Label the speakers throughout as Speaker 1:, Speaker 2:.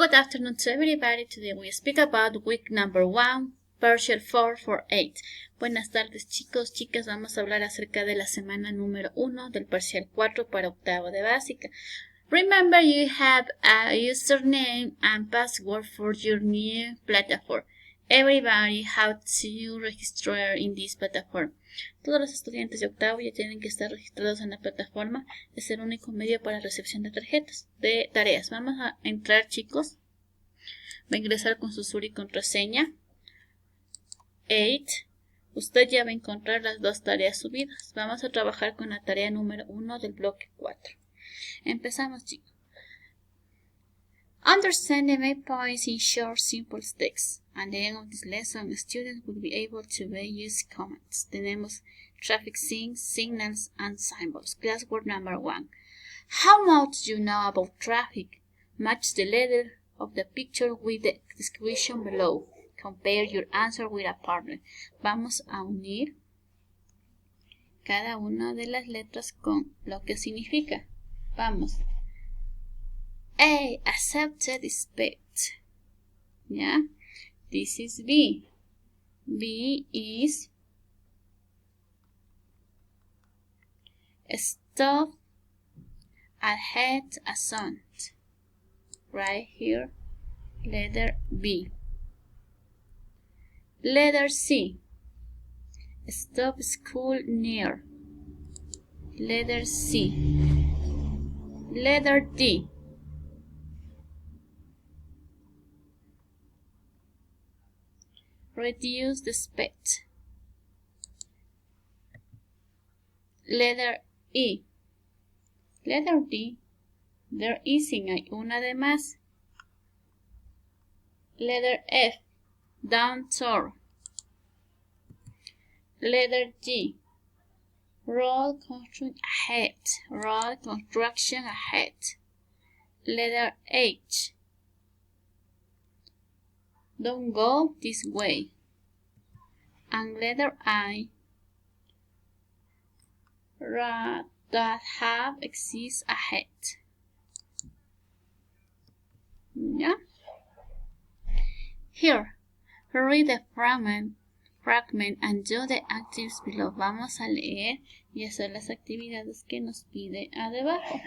Speaker 1: Good afternoon to everybody. Today we speak about week number 1, partial 4 for 8. Buenas tardes chicos, chicas. Vamos a hablar acerca de la semana número 1 del parcial 4 para octavo de básica. Remember you have a username and password for your new platform. Everybody how to register in this platform. Todos los estudiantes de octavo ya tienen que estar registrados en la plataforma. Es el único medio para recepción de tarjetas, de tareas. Vamos a entrar, chicos. Va a ingresar con su usuario y contraseña. 8. Usted ya va a encontrar las dos tareas subidas. Vamos a trabajar con la tarea número 1 del bloque 4. Empezamos, chicos. Understand the main points in short, simple text. At the end of this lesson, students will be able to use commands. Tenemos traffic signs, signals, and symbols. Classwork number 1. How much do you know about traffic? Match the letter of the picture with the description below. Compare your answer with a partner. Vamos a unir cada una de las letras con lo que significa. Vamos. A. Accepted expect. ¿Ya? This is B. B is stop ahead assumed. Right here, letter B. Letter C. Stop school near. Letter C. Letter D. Reduce the speed. Letter E. Letter D. There isn't, hay una de más. Letter F. Down turn. Letter G. Road construction ahead. Road construction ahead. Letter H. Don't go this way. And letter I. Road that have exist ahead. Yeah. Here, read the fragment and do the activities below. Vamos a leer y hacer las actividades que nos pide abajo.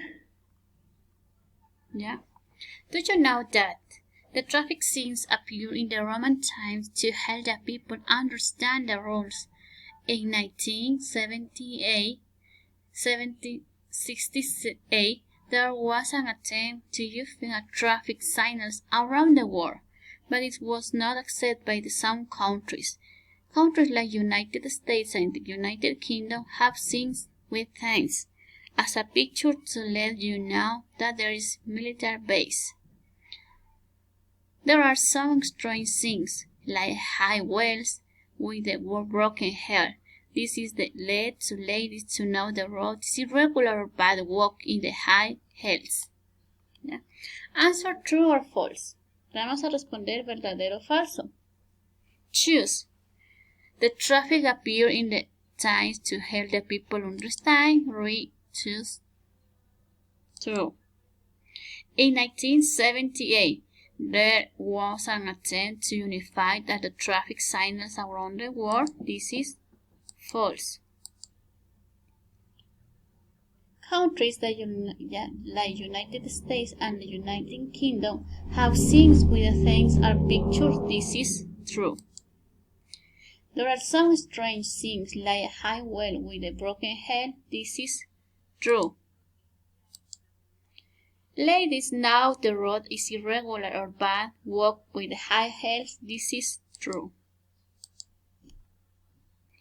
Speaker 1: Yeah. Do you know that the traffic signs appeared in the Roman times to help the people understand the rules? In 1968, there was an attempt to use traffic signals around the world, but it was not accepted by some countries. Countries like United States and the United Kingdom have signs with thanks as a picture to let you know that there is military base. There are some strange things, like high walls with the word broken here. This is the lead to ladies to know the road is irregular or bad walk in the high hills. ¿Ya? Answer true or false. Vamos a responder verdadero o falso. Choose. The traffic appeared in the times to help the people understand. Choose true. In 1978, there was an attempt to unify the traffic signals around the world. This is false. Countries like United States and the United Kingdom have signs with the things are pictures. This is true. There are some strange things like a high wall with a broken head. This is true. Ladies know the road is irregular or bad walk with high heels. This is true.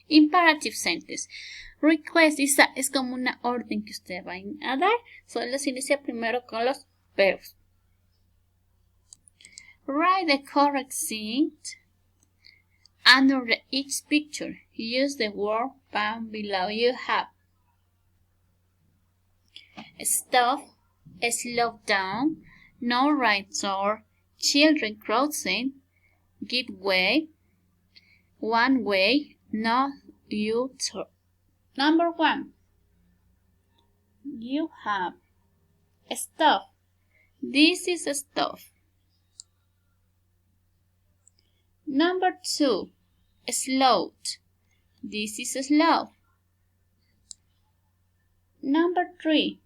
Speaker 1: Imperative sentence. Request es como una orden que usted va a dar. Solo se inicia primero con los verbos. Write the correct sentence under each picture. Use the word found below. You have stop, slow down, no right turn, children crossing, give way, one way, no U-turn. Number 1. You have stop. This is stop. Number 2, slowed. This is slow. Number 3,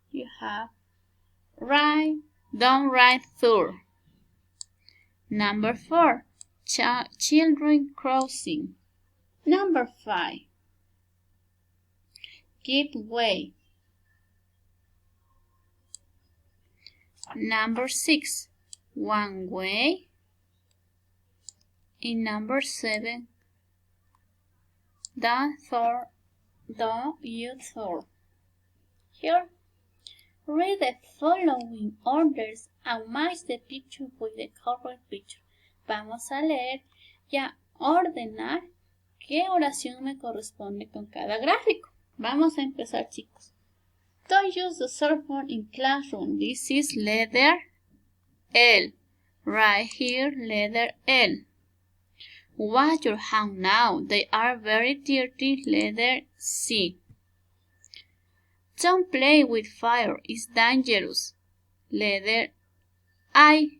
Speaker 1: you have right, don't ride through. Number 4, children crossing. Number 5, give way. Number 6, one way. In number 7, don't you throw. Here, read the following orders and match the picture with the correct picture. Vamos a leer y a ordenar qué oración me corresponde con cada gráfico. Vamos a empezar, chicos. Don't use the cell phone in classroom. This is letter L. Right here, letter L. Wash your hands now. They are very dirty. Letter C. Don't play with fire. It's dangerous. Letter I.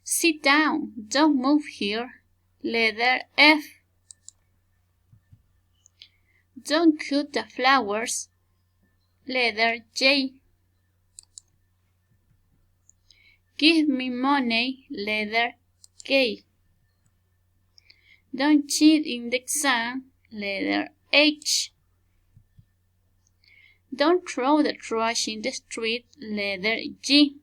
Speaker 1: Sit down. Don't move here. Letter F. Don't cut the flowers. Letter J. Give me money. Letter K. Don't cheat in the exam. Letter H. Don't throw the trash in the street. Letter G.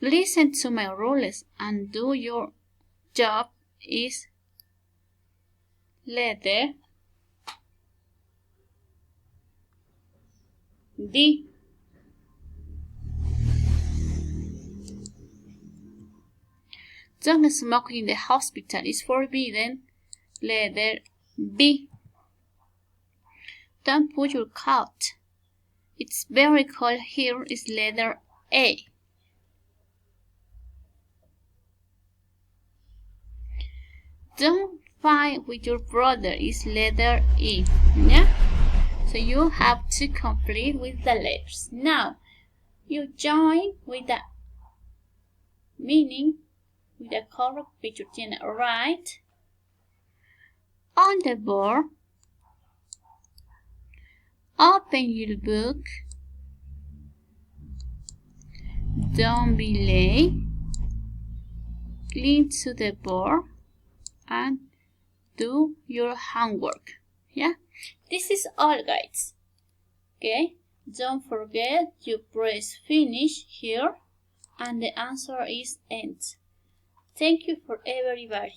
Speaker 1: Listen to my rules and do your job. Is letter D. Don't smoke in the hospital. Is forbidden. Letter B. Don't put your coat. It's very cold here. Is letter A. Don't fight with your brother. Is letter E. Yeah? So you have to complete with the letters. Now, you join with the meaning with the correct picture. Tiene right on the board. Open your book. Don't be late. Clean to the board and do your homework. Yeah, this is all, guys. Okay, don't forget you press finish here and the answer is end. Thank you for everybody.